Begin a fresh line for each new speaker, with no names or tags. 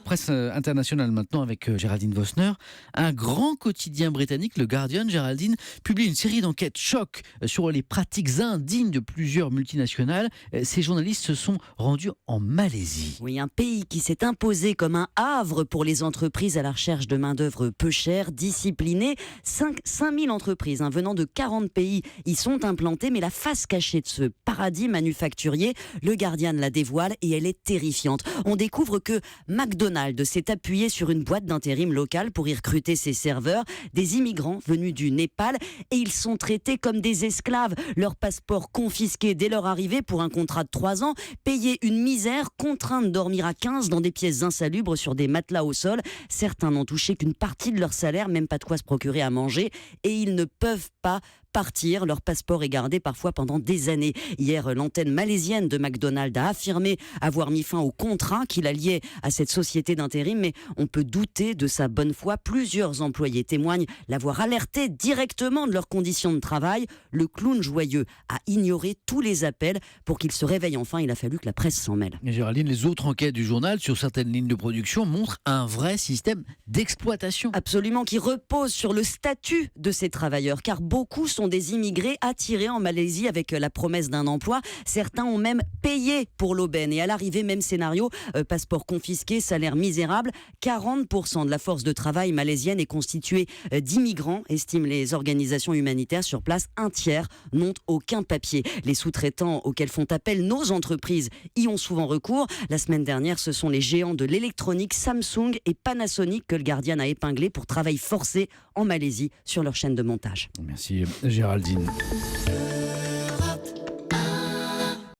presse internationale maintenant avec Géraldine Vossner. Un grand quotidien britannique, le Guardian, Géraldine, publie une série d'enquêtes choc sur les pratiques indignes de plusieurs multinationales. Ces journalistes se sont rendus en Malaisie.
Oui, un pays qui s'est imposé comme un havre pour les entreprises à la recherche de main-d'œuvre peu chère, disciplinée. 5000 entreprises venant de 40 pays y sont implantées, mais la face cachée de ce paradis manufacturier, le Guardian la dévoile et elle est terrifiante. On découvre que McDonald's s'est appuyé sur une boîte d'intérim locale pour y recruter ses serveurs, des immigrants venus du Népal, et ils sont traités comme des esclaves. Leur passeport confisqué dès leur arrivée pour un contrat de 3 ans, payés une misère, contraints de dormir à 15 dans des pièces insalubres sur des matelas au sol. Certains n'ont touché qu'une partie de leur salaire, même pas de quoi se procurer à manger, et ils ne peuvent pas partir. Leur passeport est gardé parfois pendant des années. Hier, l'antenne malaisienne de McDonald's a affirmé avoir mis fin au contrat qui la liait à cette société d'intérim, mais on peut douter de sa bonne foi. Plusieurs employés témoignent l'avoir alerté directement de leurs conditions de travail. Le clown joyeux a ignoré tous les appels pour qu'il se réveille enfin. Il a fallu que la presse s'en mêle.
Géraldine, les autres enquêtes du journal sur certaines lignes de production montrent un vrai système d'exploitation.
Absolument, qui repose sur le statut de ces travailleurs, car beaucoup sont des immigrés attirés en Malaisie avec la promesse d'un emploi. Certains ont même payé pour l'aubaine. Et à l'arrivée, même scénario, passeport confisqué, salaire misérable. 40% de la force de travail malaisienne est constituée d'immigrants, estiment les organisations humanitaires sur place. Un tiers n'ont aucun papier. Les sous-traitants auxquels font appel nos entreprises y ont souvent recours. La semaine dernière, ce sont les géants de l'électronique Samsung et Panasonic que le Guardian a épinglé pour travail forcé en Malaisie sur leur chaîne de montage.
Merci Géraldine.